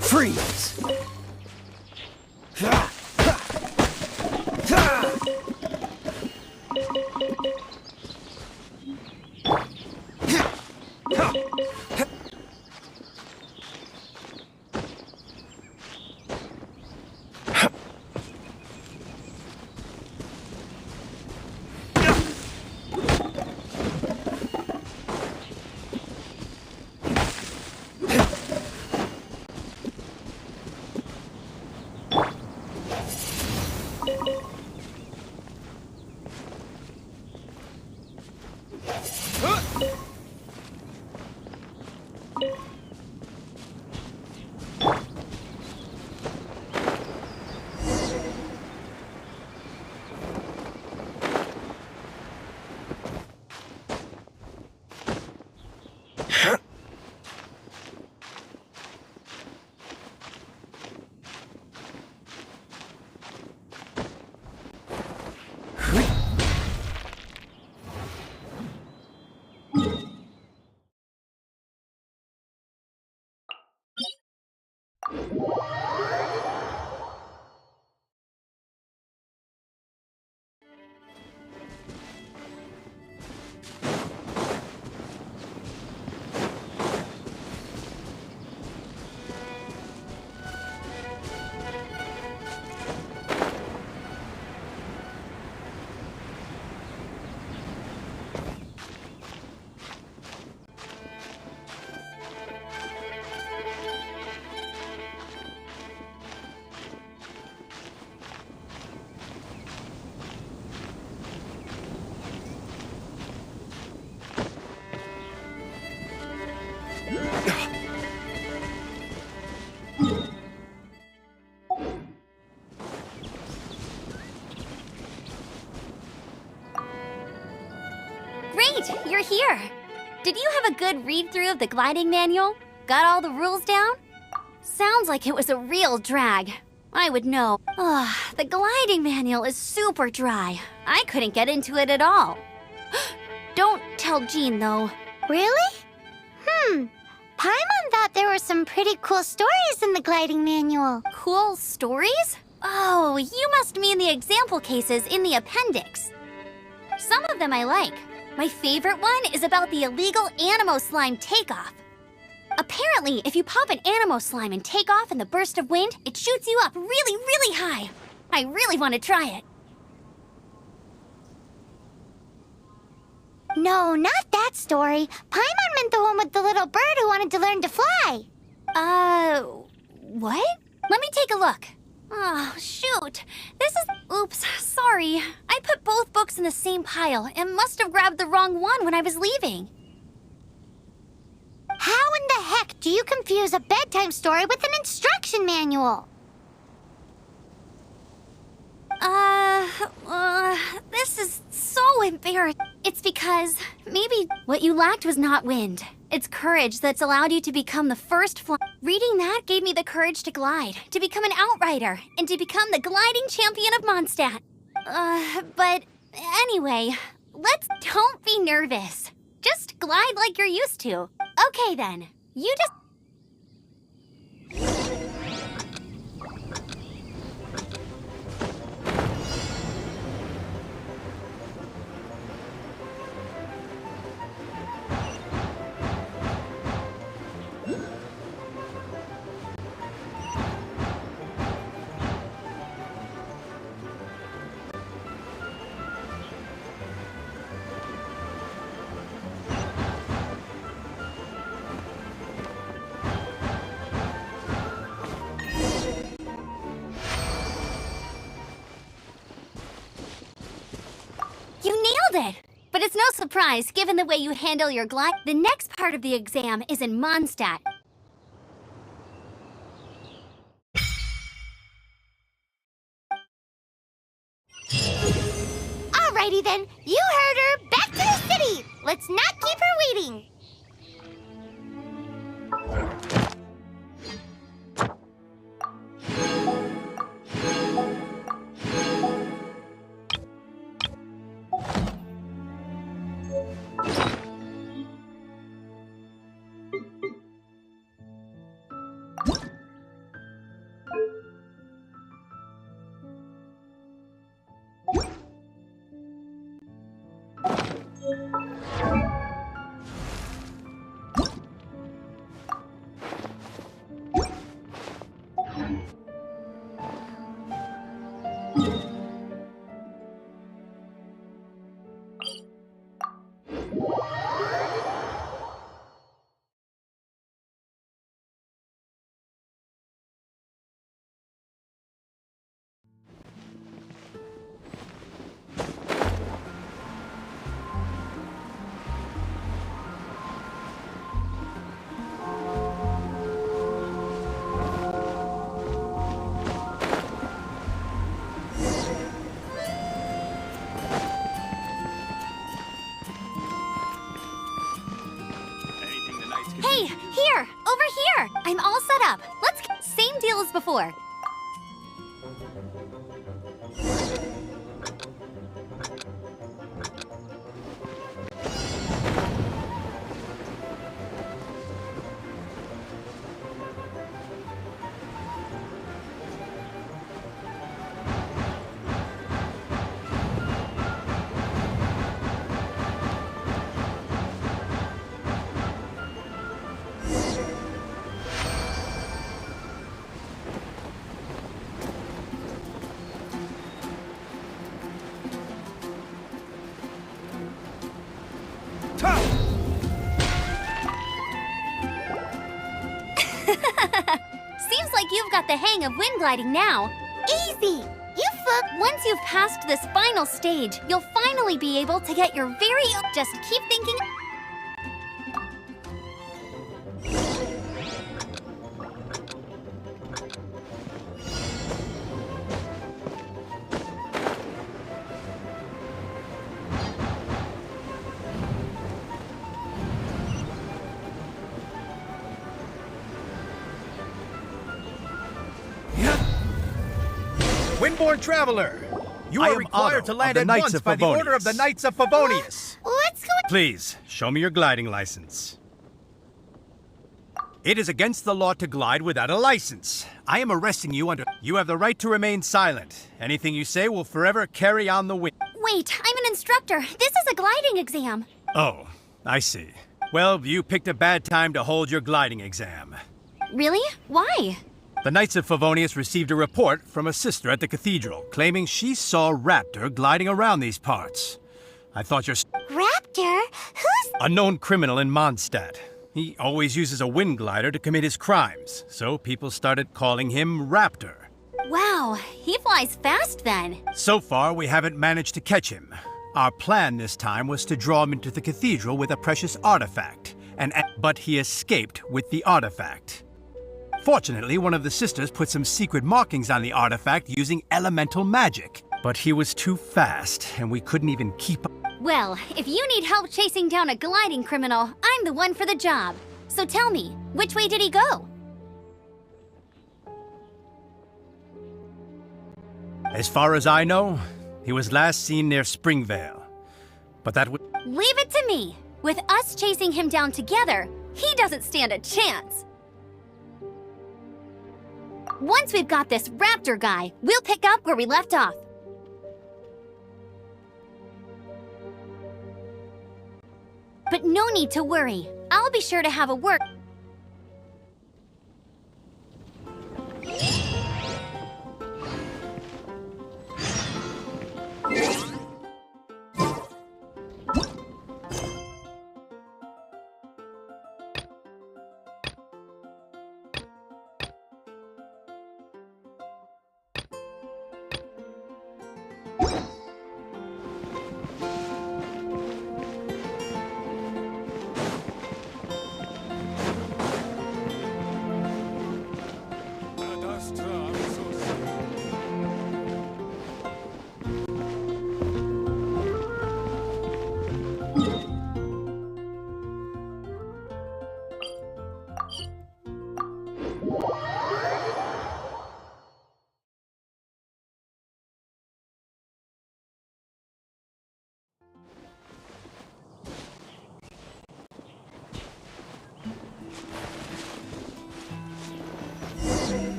Freeze! Great, you're here. Did you have a good read-through of the gliding manual? Got all the rules down? Sounds like it was a real drag. I would know. Ugh, the gliding manual is super dry. I couldn't get into it at all. Don't tell Jean, though. Really? Paimon thought there were some pretty cool stories in the gliding manual. Cool stories? Oh, you must mean the example cases in the appendix. Some of them I like. My favorite one is about the illegal Animo Slime takeoff. Apparently, if you pop an Animo Slime and take off in the burst of wind, it shoots you up really, really high. I really want to try it. No, not that story. Paimon meant the one with the little bird who wanted to learn to fly. What? Let me take a look. Oh, shoot. This is... Oops, sorry. I put both books in the same pile and must have grabbed the wrong one when I was leaving. How in the heck do you confuse a bedtime story with an instruction manual? This is so embarrassing. It's because maybe what you lacked was not wind. It's courage that's allowed you to become the first Reading that gave me the courage to glide, to become an outrider, and to become the gliding champion of Mondstadt. But anyway, don't be nervous. Just glide like you're used to. Okay then, you just... You nailed it! But it's no surprise, given the way you handle your glide. The next part of the exam is in Mondstadt. Alrighty then, you heard her. Back to the city. Let's not keep her waiting. Hey, here! Over here! I'm all set up. Let's same deal as before. Seems like you've got the hang of wind gliding now. Easy! You fuck. Once you've passed this final stage, you'll finally be able to get your very own. Just keep thinking. Windborne traveler, you I are am required Otto to of land the at Knights once of by the order of the Favonius. Knights of Favonius. What's going Please, show me your gliding license. It is against the law to glide without a license. I am arresting you under... You have the right to remain silent. Anything you say will forever carry on the wind. Wait, I'm an instructor. This is a gliding exam. Oh, I see. Well, you picked a bad time to hold your gliding exam. Really? Why? The Knights of Favonius received a report from a sister at the cathedral claiming she saw Raptor gliding around these parts. I thought you're... Raptor? Who's... A known criminal in Mondstadt. He always uses a wind glider to commit his crimes, so people started calling him Raptor. Wow, he flies fast then. So far, we haven't managed to catch him. Our plan this time was to draw him into the cathedral with a precious artifact, but he escaped with the artifact. Fortunately, one of the sisters put some secret markings on the artifact using elemental magic. But he was too fast, and we couldn't even keep up. Well, if you need help chasing down a gliding criminal, I'm the one for the job. So tell me, which way did he go? As far as I know, he was last seen near Springvale. But that would... Leave it to me. With us chasing him down together, he doesn't stand a chance. Once we've got this Raptor guy, we'll pick up where we left off. But no need to worry. I'll be sure to have a word.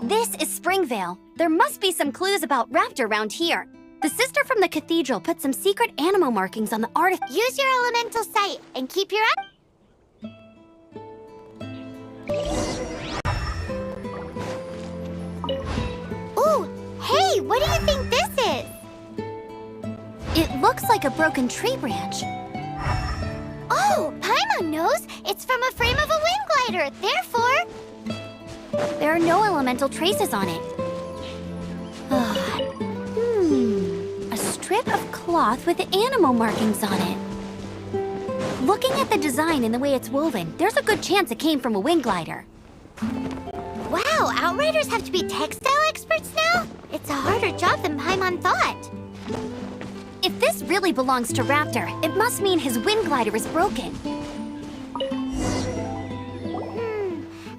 This is Springvale. There must be some clues about Raptor around here. The sister from the cathedral put some secret animal markings on the artifact. Use your elemental sight and keep your eye. Ooh, hey, what do you think this is? It looks like a broken tree branch. Oh, Paimon knows. It's from a frame of a wind glider. Therefore, There are no elemental traces on it. A strip of cloth with animal markings on it. Looking at the design and the way it's woven, there's a good chance it came from a wind glider. wow, Outriders have to be textile experts now? It's a harder job than Paimon thought. If this really belongs to Raptor, it must mean his wind glider is broken.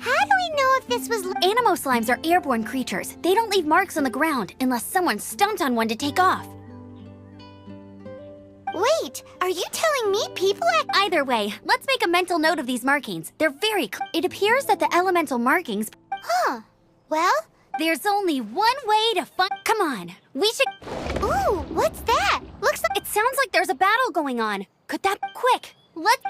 How do we know if this was... Animo slimes are airborne creatures. They don't leave marks on the ground unless someone stomped on one to take off. Wait, are you telling me people act... Either way, let's make a mental note of these markings. They're very It appears that the elemental markings... Huh. Well? There's only one way to find... Come on, we should... Ooh, what's that? Looks like... It sounds like there's a battle going on. Could that... Quick, let's...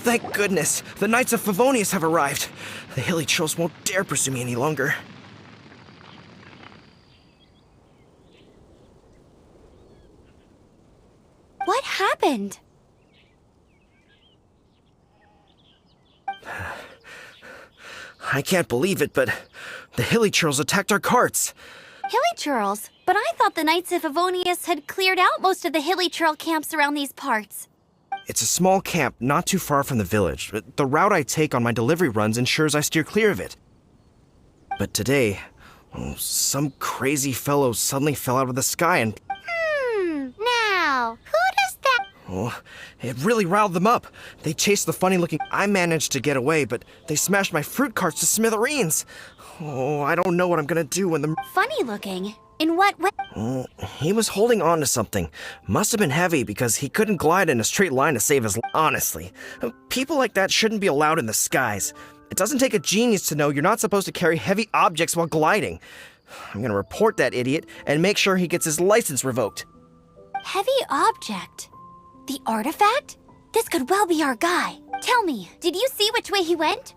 Thank goodness, the Knights of Favonius have arrived. The hilly trolls won't dare pursue me any longer. What happened? I can't believe it, but the hilly trolls attacked our carts. Hilly churls? But I thought the Knights of Favonius had cleared out most of the hilly churl camps around these parts. It's a small camp not too far from the village. The route I take on my delivery runs ensures I steer clear of it. But today, some crazy fellow suddenly fell out of the sky and... Now, who does that? Oh, it really riled them up. They chased the funny-looking... I managed to get away, but they smashed my fruit carts to smithereens. Oh, I don't know what I'm gonna do when the... Funny looking? In what way? He was holding on to something. Must have been heavy because he couldn't glide in a straight line to save his life. Honestly, people like that shouldn't be allowed in the skies. It doesn't take a genius to know you're not supposed to carry heavy objects while gliding. I'm gonna report that idiot and make sure he gets his license revoked. Heavy object? The artifact? This could well be our guy. Tell me, did you see which way he went?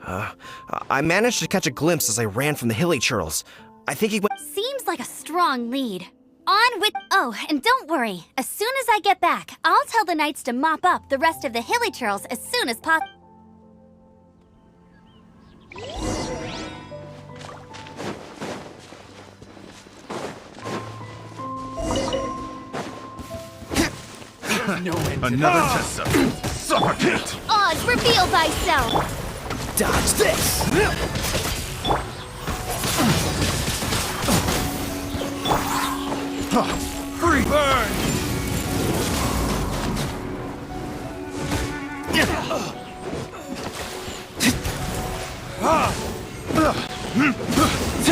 I managed to catch a glimpse as I ran from the hilly churls. I think he went... Seems like a strong lead. On with... Oh, and don't worry. As soon as I get back, I'll tell the Knights to mop up the rest of the hilly churls as soon as possible. Another test subject. Suffocate! Oz, reveal thyself! Dodge this! Free burn!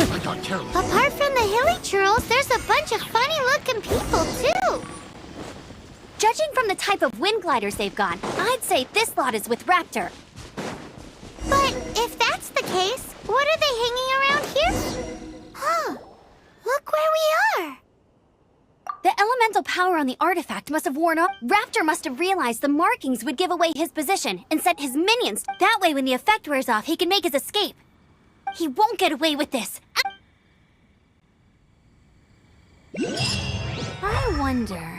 I got careless. Apart from the hilly churls, there's a bunch of funny-looking people, too. Judging from the type of wind gliders they've got, I'd say this lot is with Raptor. But if that's the case, what are they hanging around here? Huh. Look where we are. The elemental power on the artifact must have worn off. Raptor must have realized the markings would give away his position and sent his minions. That way, when the effect wears off, he can make his escape. He won't get away with this. I wonder...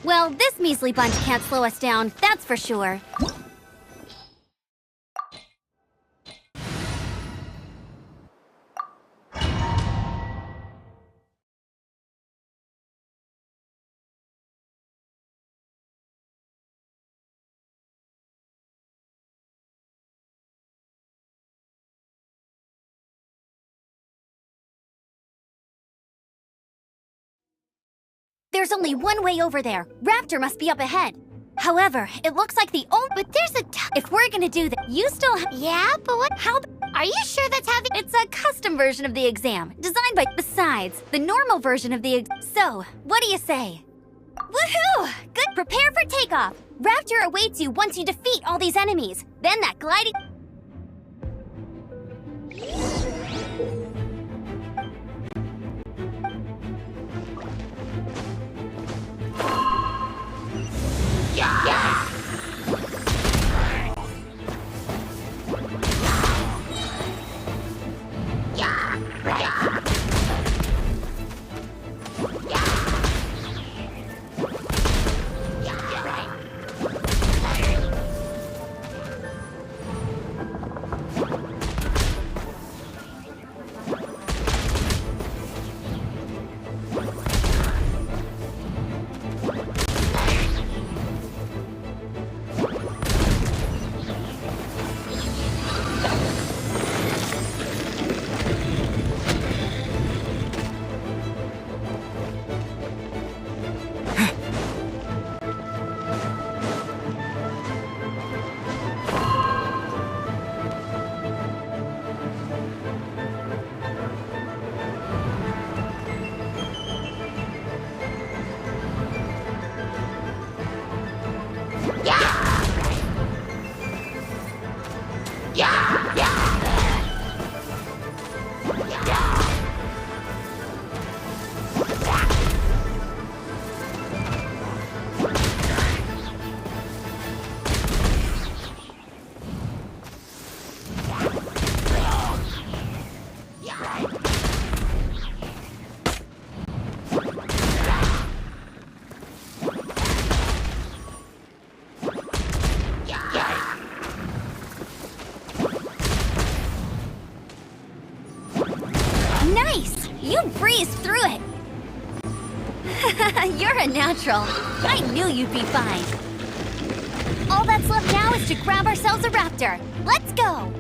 Well, this measly bunch can't slow us down, that's for sure. There's only one way over there. Raptor must be up ahead. However, it looks like the only. But there's a. If we're gonna do that, you still. Yeah, but what? How? Are you sure that's how the. It's a custom version of the exam, designed by. Besides, the normal version of the. So, what do you say? Woohoo! Good. Prepare for takeoff. Raptor awaits you once you defeat all these enemies. Then that gliding. Nice! You breezed through it! You're a natural. I knew you'd be fine. All that's left now is to grab ourselves a raptor. Let's go!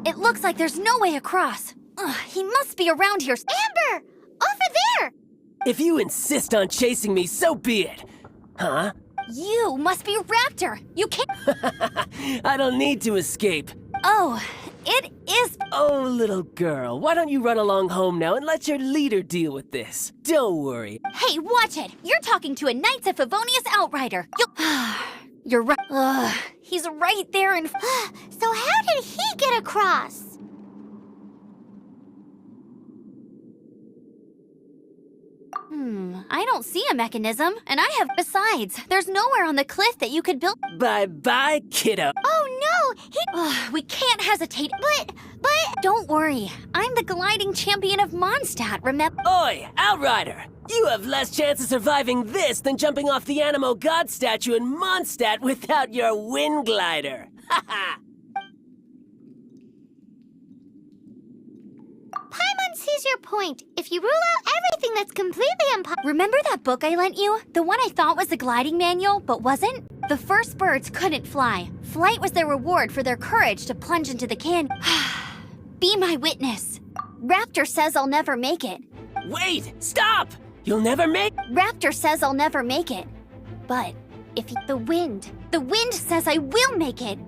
It looks like there's no way across. Ugh, he must be around here. Amber! Over there! If you insist on chasing me, so be it. Huh? You must be Raptor. You can't. I don't need to escape. Oh, it is. Oh, little girl, why don't you run along home now and let your leader deal with this? Don't worry. Hey, watch it. You're talking to a Knights of Favonius outrider. You're right. Ugh, he's right there in. So how did he get across? I don't see a mechanism, and I have. Besides, there's nowhere on the cliff that you could build. Bye-bye, kiddo. Oh no! We can't hesitate. But. Don't worry. I'm the gliding champion of Mondstadt, remember? Oi, Outrider! You have less chance of surviving this than jumping off the Animo God statue in Mondstadt without your wind glider. Ha ha! Paimon sees your point. If you rule out everything that's completely impossible. Remember that book I lent you? The one I thought was the gliding manual, but wasn't? The first birds couldn't fly. Flight was their reward for their courage to plunge into the canyon. Be my witness. Raptor says I'll never make it. Wait! Stop! You'll never make— Raptor says I'll never make it. But if the wind says I will make it.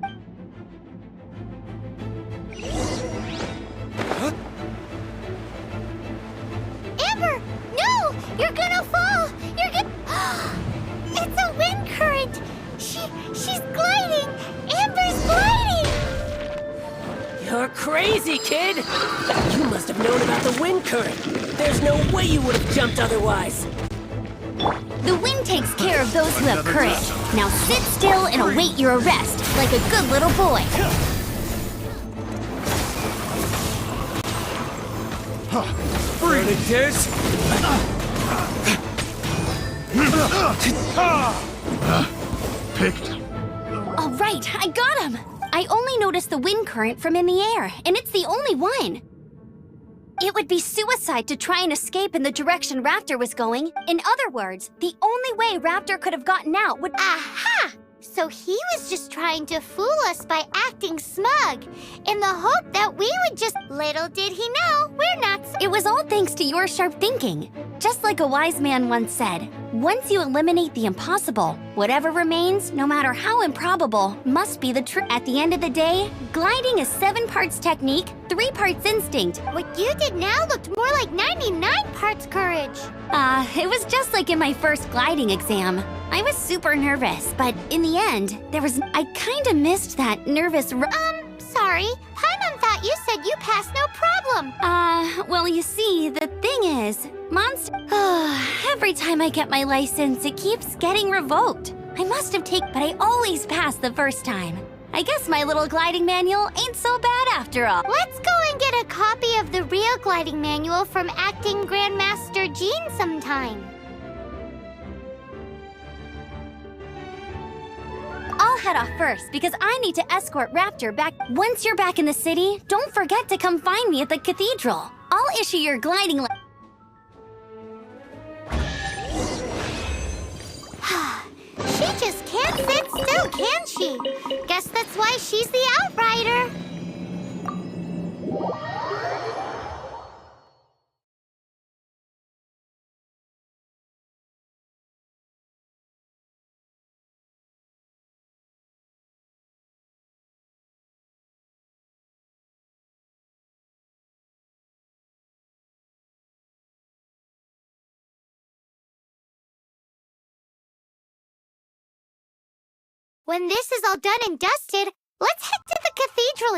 Amber! No! You're gonna fall! You're gonna. It's a wind current! She's gliding! Amber's gliding! You're crazy, kid! You must have known about the wind current. There's no way you would have jumped otherwise. The wind takes care of those who have courage. Now sit still and await your arrest, like a good little boy. Predators! Picked. All right, I got him. I only noticed the wind current from in the air, and it's the only one. It would be suicide to try and escape in the direction Raptor was going. In other words, the only way Raptor could have gotten out would— Aha! So he was just trying to fool us by acting smug, in the hope that we would just— Little did he know, we're not so— It was all thanks to your sharp thinking. Just like a wise man once said, once you eliminate the impossible, whatever remains, no matter how improbable, must be the truth. At the end of the day, gliding is 7 parts technique, 3 parts instinct. What you did now looked more like 99 parts courage. It was just like in my first gliding exam. I was super nervous, but in the end, I kinda missed that nervous Sorry. Paimon thought you said you passed no problem. well, you see, the thing is, every time I get my license, it keeps getting revoked. I must have but I always pass the first time. I guess my little gliding manual ain't so bad after all. Let's go and get a copy of the real gliding manual from Acting Grandmaster Jean sometime. I'll head off first because I need to escort Raptor back. Once you're back in the city, don't forget to come find me at the cathedral. I'll issue your gliding She just can't sit still, can she? Guess that's why she's the outrider. When this is all done and dusted, let's head to the cathedral